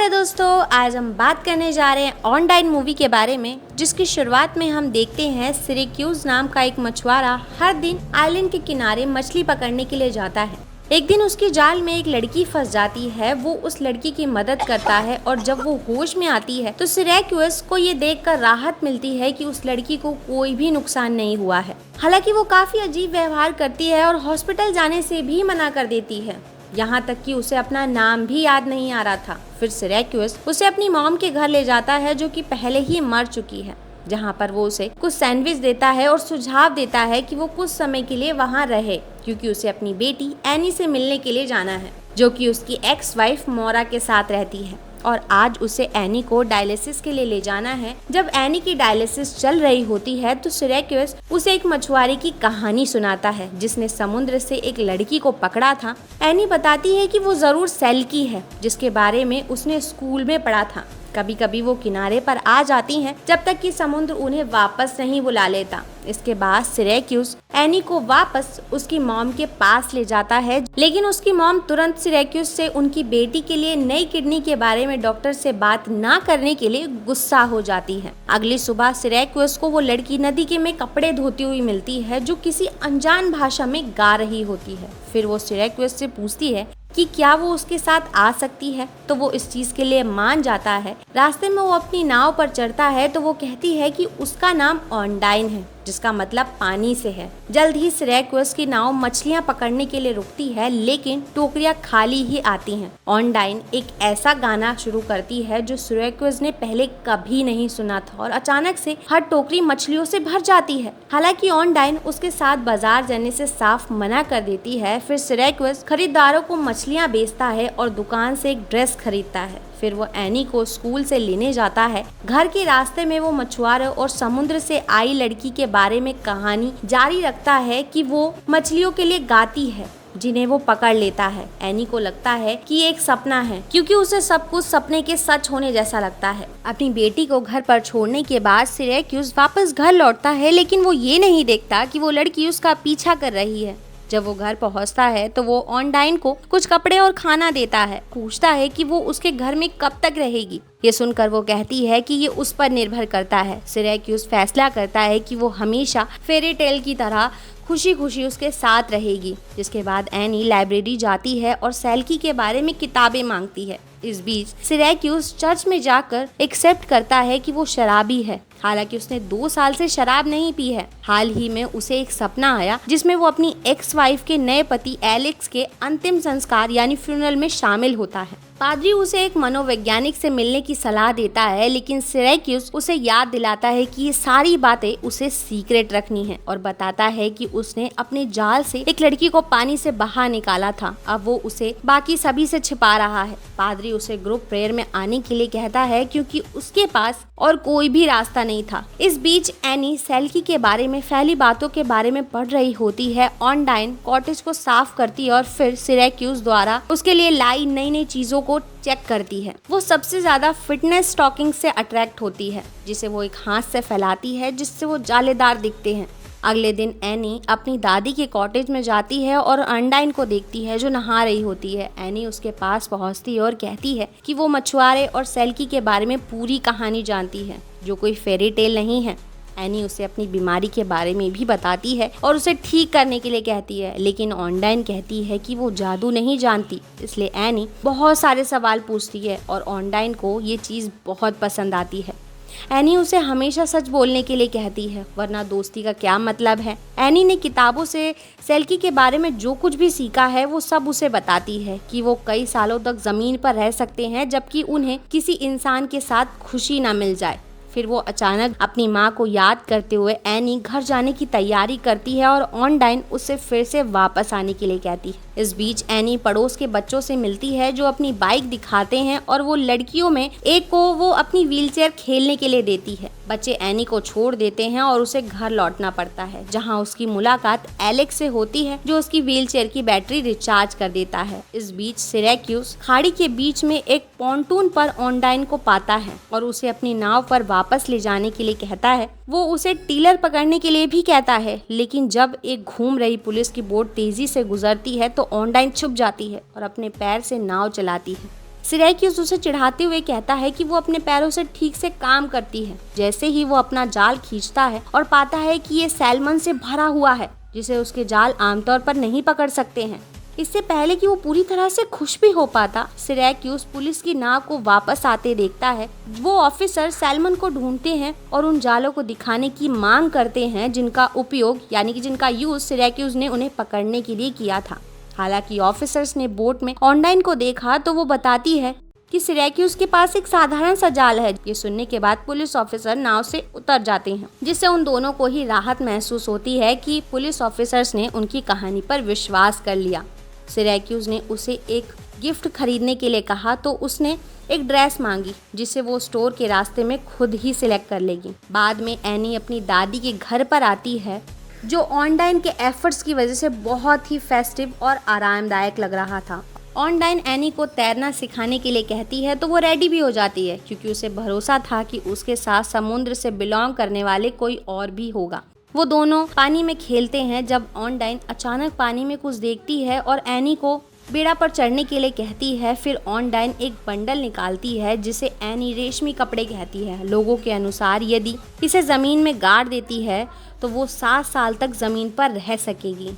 नमस्कार है दोस्तों, आज हम बात करने जा रहे हैं ऑनडाइन मूवी के बारे में, जिसकी शुरुआत में हम देखते हैं सिरेक्यूज नाम का एक मछुआरा हर दिन आइलैंड के किनारे मछली पकड़ने के लिए जाता है। एक दिन उसकी जाल में एक लड़की फंस जाती है। वो उस लड़की की मदद करता है और जब वो होश में आती है तो सिरेक्यूज को ये देखकर राहत मिलती है कि उस लड़की को कोई भी नुकसान नहीं हुआ है। हालांकि वो काफी अजीब व्यवहार करती है और हॉस्पिटल जाने से भी मना कर देती है, यहाँ तक कि उसे अपना नाम भी याद नहीं आ रहा था। फिर सिरेक्यूज उसे अपनी मॉम के घर ले जाता है, जो कि पहले ही मर चुकी है, जहाँ पर वो उसे कुछ सैंडविच देता है और सुझाव देता है कि वो कुछ समय के लिए वहाँ रहे, क्योंकि उसे अपनी बेटी एनी से मिलने के लिए जाना है, जो कि उसकी एक्स वाइफ मोरा के साथ रहती है। और आज उसे एनी को डायलिसिस के लिए ले जाना है। जब एनी की डायलिसिस चल रही होती है तो सिरेक्यूज उसे एक मछुआरे की कहानी सुनाता है, जिसने समुद्र से एक लड़की को पकड़ा था। एनी बताती है कि वो जरूर सेल्की है, जिसके बारे में उसने स्कूल में पढ़ा था। कभी कभी वो किनारे पर आ जाती हैं जब तक कि समुद्र उन्हें वापस नहीं बुला लेता। इसके बाद सिरेक्यूज एनी को वापस उसकी मॉम के पास ले जाता है, लेकिन उसकी मॉम तुरंत सिरेक्यूज से उनकी बेटी के लिए नई किडनी के बारे में डॉक्टर से बात ना करने के लिए गुस्सा हो जाती है। अगली सुबह सिरेक्यूज को वो लड़की नदी के में कपड़े धोती हुई मिलती है, जो किसी अनजान भाषा में गा रही होती है। फिर वो सिरेक्यूज से पूछती है कि क्या वो उसके साथ आ सकती है, तो वो इस चीज के लिए मान जाता है। रास्ते में वो अपनी नाव पर चढ़ता है तो वो कहती है कि उसका नाम ऑनडाइन है, जिसका मतलब पानी से है। जल्द ही सिरेक्यूज की नाव मछलियां पकड़ने के लिए रुकती है, लेकिन टोकरियां खाली ही आती हैं। ऑनडाइन एक ऐसा गाना शुरू करती है जो सिरेक्यूज ने पहले कभी नहीं सुना था, और अचानक से हर टोकरी मछलियों से भर जाती है। हालांकि ऑनडाइन उसके साथ बाजार जाने से साफ मना कर देती है। फिर सिरेक्यूज खरीदारों को मछलियां बेचता है और दुकान से एक ड्रेस खरीदता है। फिर वो एनी को स्कूल से लेने जाता है। घर के रास्ते में वो मछुआरे और समुद्र से आई लड़की के बारे में कहानी जारी रखता है कि वो मछलियों के लिए गाती है, जिन्हें वो पकड़ लेता है। एनी को लगता है कि ये एक सपना है, क्योंकि उसे सब कुछ सपने के सच होने जैसा लगता है। अपनी बेटी को घर पर छोड़ने के बाद सिरेक्यूज वापस घर लौटता है, लेकिन वो ये नहीं देखता कि वो लड़की उसका पीछा कर रही है। जब वो घर पहुंचता है तो वो ऑनडाइन को कुछ कपड़े और खाना देता है। पूछता है कि वो उसके घर में कब तक रहेगी। ये सुनकर वो कहती है कि ये उस पर निर्भर करता है। सिरेक्यूज फैसला करता है कि वो हमेशा फेरी टेल की तरह खुशी खुशी उसके साथ रहेगी। जिसके बाद एनी लाइब्रेरी जाती है और सेल्की के बारे में किताबें मांगती है। इस बीच सिरेक्यूज चर्च में जाकर एक्सेप्ट करता है कि वो शराबी है। हालांकि उसने 2 साल से शराब नहीं पी है। हाल ही में उसे एक सपना आया, जिसमें वो अपनी एक्स वाइफ के नए पति एलेक्स के अंतिम संस्कार यानी फ्यूनरल में शामिल होता है। पादरी उसे एक मनोवैज्ञानिक से मिलने की सलाह देता है, लेकिन सिरेक्यूज उसे याद दिलाता है कि ये सारी बातें उसे सीक्रेट रखनी है, और बताता है कि उसने अपने जाल से एक लड़की को पानी से बाहर निकाला था। अब वो उसे बाकी सभी से छिपा रहा है। पादरी उसे ग्रुप प्रेयर में आने के लिए कहता है, क्योंकि उसके पास और कोई भी रास्ता नहीं था। इस बीच एनी सेल्की के बारे में फैली बातों के बारे में पढ़ रही होती है। ऑनडाइन कॉटेज को साफ करती है और फिर सिरेक्यूज द्वारा उसके लिए लाई नई नई चीजों को चेक करती है। वो सबसे ज्यादा फिटनेस स्टॉकिंग से अट्रैक्ट होती है, जिसे वो एक हाथ से फैलाती है, जिससे वो जालेदार दिखते हैं। अगले दिन एनी अपनी दादी के कॉटेज में जाती है और ऑनडाइन को देखती है, जो नहा रही होती है। एनी उसके पास पहुंचती है और कहती है कि वो मछुआरे और सेल्की के बारे में पूरी कहानी जानती है, जो कोई फेरी टेल नहीं है। एनी उसे अपनी बीमारी के बारे में भी बताती है और उसे ठीक करने के लिए कहती है, लेकिन ऑनडाइन कहती है कि वो जादू नहीं जानती। इसलिए एनी बहुत सारे सवाल पूछती है और ऑनडाइन को ये चीज़ बहुत पसंद आती है। एनी उसे हमेशा सच बोलने के लिए कहती है, वरना दोस्ती का क्या मतलब है। एनी ने किताबों से सेल्की के बारे में जो कुछ भी सीखा है वो सब उसे बताती है कि वो कई सालों तक जमीन पर रह सकते हैं, जबकि उन्हें किसी इंसान के साथ खुशी ना मिल जाए। फिर वो अचानक अपनी माँ को याद करते हुए एनी घर जाने की तैयारी करती है और ऑनडाइन उससे फिर से वापस आने के लिए कहती है। इस बीच एनी पड़ोस के बच्चों से मिलती है, जो अपनी बाइक दिखाते हैं, और वो लड़कियों में एक को वो अपनी व्हीलचेयर खेलने के लिए देती है। बच्चे एनी को छोड़ देते हैं और उसे घर लौटना पड़ता है, जहाँ उसकी मुलाकात एलेक्स से होती है, जो उसकी व्हीलचेयर की बैटरी रिचार्ज कर देता है। इस बीच सिरेक्यूज खाड़ी के बीच में एक पॉन्टून पर ऑनडाइन को पाता है और उसे अपनी नाव पर वापस ले जाने के लिए कहता है। वो उसे टीलर पकड़ने के लिए भी कहता है, लेकिन जब एक घूम रही पुलिस की बोट तेजी से गुजरती है तो ऑनडाइन छुप जाती है और अपने पैर से नाव चलाती है। सिरैक्यूज उसे चिढ़ाते हुए कहता है कि वो अपने पैरों से ठीक से काम करती है। जैसे ही वो अपना जाल खींचता है और पाता है कि ये सैल्मन से भरा हुआ है, जिसे उसके जाल आमतौर पर नहीं पकड़ सकते हैं। इससे पहले कि वो पूरी तरह से खुश भी हो पाता, सिरैक्यूज पुलिस की नाव को वापस आते देखता है। वो ऑफिसर सैल्मन को ढूंढते हैं और उन जालों को दिखाने की मांग करते हैं जिनका उपयोग यानी कि जिनका यूज सिरैक्यूज ने उन्हें पकड़ने के लिए किया था। हालांकि ऑफिसर्स ने बोट में ऑनडाइन को देखा तो वो बताती है कि सिरैक्यूज के पास एक साधारण सा जाल है। ये सुनने के बाद पुलिस ऑफिसर नाव से उतर जाते हैं, जिससे उन दोनों को ही राहत महसूस होती है कि पुलिस ऑफिसर्स ने उनकी कहानी पर विश्वास कर लिया। सिरैक्यूज ने उसे एक गिफ्ट खरीदने के लिए कहा तो उसने एक ड्रेस मांगी, जिसे वो स्टोर के रास्ते में खुद ही सिलेक्ट कर लेगी। बाद में एनी अपनी दादी के घर पर आती है, जो ऑनडाइन के एफर्ट्स की वजह से बहुत ही फेस्टिव और आरामदायक लग रहा था। ऑनडाइन एनी को तैरना सिखाने के लिए कहती है तो वो रेडी भी हो जाती है, क्योंकि उसे भरोसा था कि उसके साथ समुद्र से बिलोंग करने वाले कोई और भी होगा। वो दोनों पानी में खेलते हैं जब ऑनडाइन अचानक पानी में कुछ देखती है और एनी को बेड़ा पर चढ़ने के लिए कहती है। फिर ऑनडाइन एक बंडल निकालती है जिसे एनी रेशमी कपड़े कहती है। लोगों के अनुसार यदि इसे जमीन में गाड़ देती है तो वो 7 साल तक जमीन पर रह सकेगी।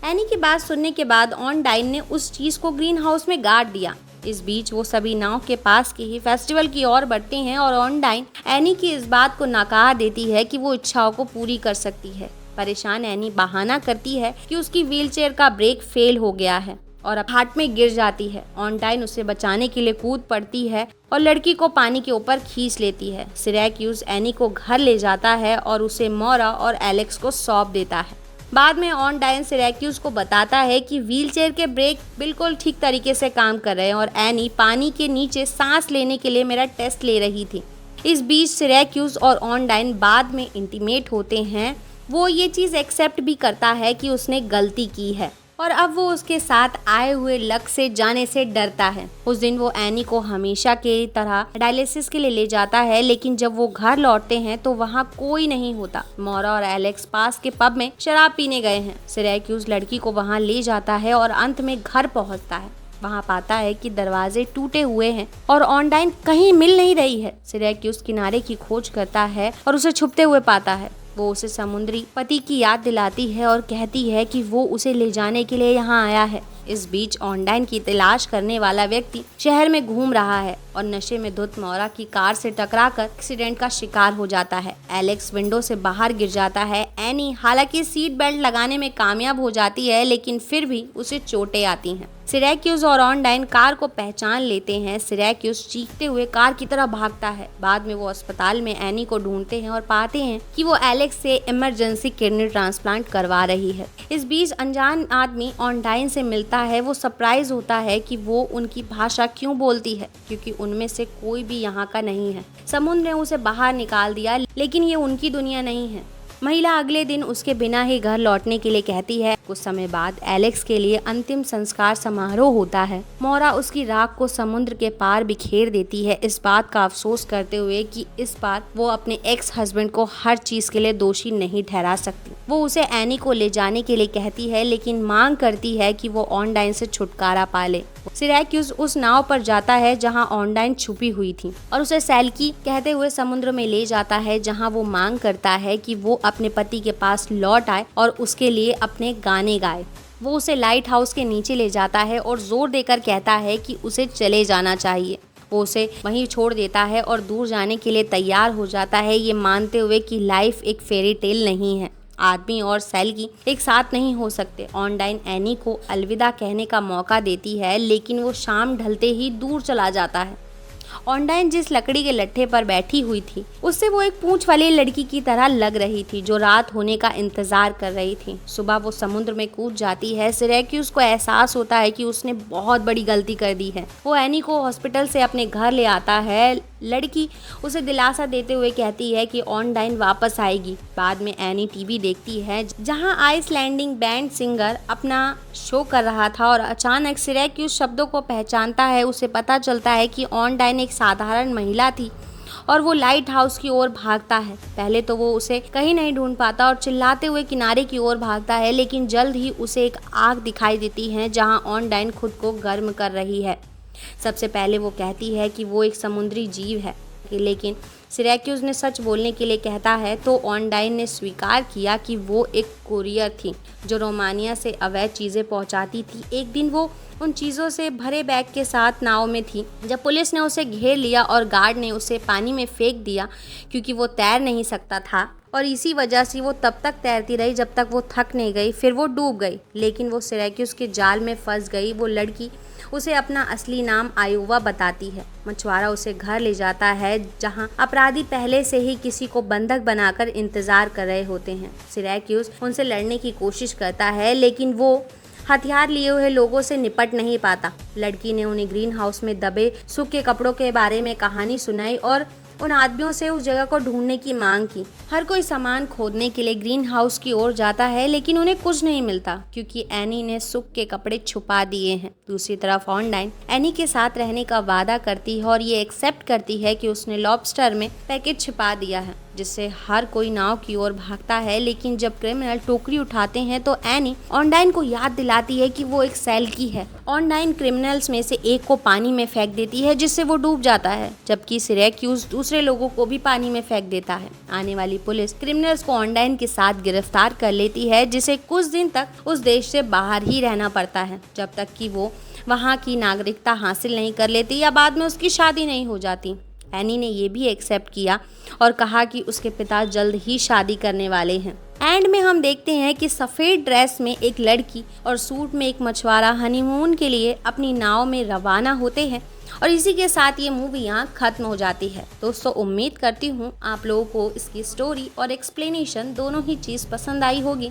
एनी की बात सुनने के बाद ऑनडाइन ने उस चीज को ग्रीन हाउस में गाड़ दिया। इस बीच वो सभी नाव के पास के ही फेस्टिवल की ओर बढ़ते हैं और ऑनडाइन एनी की इस बात को नकार देती है कि वो इच्छाओं को पूरी कर सकती है। परेशान एनी बहाना करती है कि उसकी व्हीलचेयर का ब्रेक फेल हो गया है और अब घाट में गिर जाती है। ऑनडाइन उसे बचाने के लिए कूद पड़ती है और लड़की को पानी के ऊपर खींच लेती है। सिरैक्यूज एनी को घर ले जाता है और उसे मोरा और एलेक्स को सौंप देता है। बाद में ऑनडाइन सिरैक्यूज को बताता है कि व्हीलचेयर के ब्रेक बिल्कुल ठीक तरीके से काम कर रहे हैं और एनी पानी के नीचे सांस लेने के लिए मेरा टेस्ट ले रही थी। इस बीच सिरैक्यूज और ऑनडाइन बाद में इंटीमेट होते हैं। वो ये चीज़ एक्सेप्ट भी करता है कि उसने गलती की है और अब वो उसके साथ आए हुए लक से जाने से डरता है। उस दिन वो एनी को हमेशा की तरह डायलिसिस के लिए ले जाता है, लेकिन जब वो घर लौटते हैं तो वहाँ कोई नहीं होता। मोरा और एलेक्स पास के पब में शराब पीने गए हैं। सिरैक्यूज लड़की को वहाँ ले जाता है और अंत में घर पहुँचता है। वहाँ पाता है कि दरवाजे टूटे हुए हैं और ऑनडाइन कहीं मिल नहीं रही है। सिरैक्यूज किनारे की खोज करता है और उसे छुपते हुए पाता है। वो उसे समुद्री पति की याद दिलाती है और कहती है कि वो उसे ले जाने के लिए यहाँ आया है। इस बीच ऑनडाइन की तलाश करने वाला व्यक्ति शहर में घूम रहा है और नशे में धुत मोरा की कार से टकराकर एक्सीडेंट का शिकार हो जाता है। एलेक्स विंडो से बाहर गिर जाता है। एनी हालांकि सीट बेल्ट लगाने में कामयाब हो जाती है, लेकिन फिर भी उसे चोटें आती हैं। सिरैक्यूज और ऑनडाइन कार को पहचान लेते हैं। सिरैक्यूज चीखते हुए कार की तरफ भागता है। बाद में वो अस्पताल में एनी को ढूंढते हैं और पाते हैं कि वो एलेक्स से इमरजेंसी किडनी ट्रांसप्लांट करवा रही है। इस बीच अनजान आदमी ऑनडाइन से मिलता है। वो सरप्राइज होता है कि वो उनकी भाषा क्यों बोलती है, क्योंकि उनमें से कोई भी यहाँ का नहीं है। समुद्र ने उसे बाहर निकाल दिया, लेकिन ये उनकी दुनिया नहीं है। महिला अगले दिन उसके बिना ही घर लौटने के लिए कहती है। कुछ समय बाद एलेक्स के लिए अंतिम संस्कार समारोह होता है। मोरा उसकी राख को समुद्र के पार बिखेर देती है, इस बात का अफसोस करते हुए कि इस बार वो अपने एक्स हस्बैंड को हर चीज के लिए दोषी नहीं ठहरा सकती। वो उसे एनी को ले जाने के लिए कहती है, लेकिन मांग करती है कि वो ऑनडाइन से छुटकारा पा ले। सिरैक्यूज उस नाव पर जाता है जहां ऑनडाइन छुपी हुई थी और उसे सैल्की कहते हुए समुद्र में ले जाता है, जहां वो मांग करता है कि वो अपने पति के पास लौट आए और उसके लिए अपने गाने गाए। वो उसे लाइट हाउस के नीचे ले जाता है और जोर देकर कहता है कि उसे चले जाना चाहिए। वो उसे वहीं छोड़ देता है और दूर जाने के लिए तैयार हो जाता है, ये मानते हुए कि लाइफ एक फेरी टेल नहीं है। आदमी और सैल्की एक साथ नहीं हो सकते। ऑनडाइन एनी को अलविदा कहने का मौका देती है, लेकिन वो शाम ढलते ही दूर चला जाता है। ऑनडाइन जिस लकड़ी के लट्ठे पर बैठी हुई थी, उससे वो एक पूंछ वाली लड़की की तरह लग रही थी जो रात होने का इंतजार कर रही थी। सुबह वो समुद्र में कूद जाती है। सिरैक्यूज को एहसास होता है कि उसने बहुत बड़ी गलती कर दी है। वो एनी को हॉस्पिटल से अपने घर ले आता है। लड़की उसे दिलासा देते हुए कहती है कि ऑनडाइन वापस आएगी। बाद में एनी टीवी देखती है जहां आइसलैंडिंग बैंड सिंगर अपना शो कर रहा था और अचानक सिरैक्यूज शब्दों को पहचानता है। उसे पता चलता है कि ऑनडाइन एक साधारण महिला थी और वो लाइट हाउस की ओर भागता है। पहले तो वो उसे कहीं नहीं ढूंढ पाता और चिल्लाते हुए किनारे की ओर भागता है, लेकिन जल्द ही उसे एक आग दिखाई देती है जहां ऑनडाइन खुद को गर्म कर रही है। सबसे पहले वो कहती है कि वो एक समुद्री जीव है, लेकिन सिरैक्यूज ने सच बोलने के लिए कहता है तो ऑनडाइन ने स्वीकार किया कि वो एक कुरियर थी जो रोमानिया से अवैध चीज़ें पहुंचाती थी। एक दिन वो उन चीज़ों से भरे बैग के साथ नाव में थी जब पुलिस ने उसे घेर लिया और गार्ड ने उसे पानी में फेंक दिया क्योंकि वो तैर नहीं सकता था, और इसी वजह से वो तब तक तैरती रही जब तक वो थक नहीं गई। फिर वो डूब गई, लेकिन वो सिरैक्यूज के जाल में फंस गई। वो लड़की उसे अपना असली नाम आयोवा बताती है। मछुआरा उसे घर ले जाता है जहां अपराधी पहले से ही किसी को बंधक बनाकर इंतजार कर रहे होते हैं। सिरैक्यूज उनसे लड़ने की कोशिश करता है, लेकिन वो हथियार लिए हुए लोगों से निपट नहीं पाता। लड़की ने उन्हें ग्रीन हाउस में दबे सूखे कपड़ों के बारे में कहानी सुनाई और उन आदमियों से उस जगह को ढूंढने की मांग की। हर कोई सामान खोदने के लिए ग्रीन हाउस की ओर जाता है, लेकिन उन्हें कुछ नहीं मिलता क्योंकि एनी ने सूख के कपड़े छुपा दिए हैं। दूसरी तरफ ऑनडाइन एनी के साथ रहने का वादा करती है और ये एक्सेप्ट करती है कि उसने लॉबस्टर में पैकेट छिपा दिया है, जिससे हर कोई नाव की ओर भागता है। लेकिन जब क्रिमिनल टोकरी उठाते हैं तो एनी ऑनडाइन को याद दिलाती है कि वो एक सेल की है। ऑनडाइन क्रिमिनल्स में से एक को पानी में फेंक देती है जिससे वो डूब जाता है, जबकि सिरैक्यूज दूसरे लोगों को भी पानी में फेंक देता है। आने वाली पुलिस क्रिमिनल्स को ऑनडाइन के साथ गिरफ्तार कर लेती है, जिसे कुछ दिन तक उस देश से बाहर ही रहना पड़ता है जब तक कि वो वहाँ की नागरिकता हासिल नहीं कर लेती या बाद में उसकी शादी नहीं हो जाती। एनी ने ये भी एक्सेप्ट किया और कहा कि उसके पिता जल्द ही शादी करने वाले हैं। एंड में हम देखते हैं कि सफ़ेद ड्रेस में एक लड़की और सूट में एक मछुआरा हनीमून के लिए अपनी नाव में रवाना होते हैं, और इसी के साथ ये मूवी यहाँ खत्म हो जाती है। दोस्तों, उम्मीद करती हूँ आप लोगों को इसकी स्टोरी और एक्सप्लेनेशन दोनों ही चीज़ पसंद आई होगी,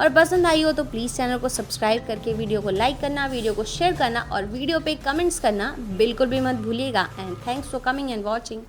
और पसंद आई हो तो प्लीज़ चैनल को सब्सक्राइब करके वीडियो को लाइक करना, वीडियो को शेयर करना और वीडियो पे कमेंट्स करना बिल्कुल भी मत भूलिएगा। And thanks for coming and watching.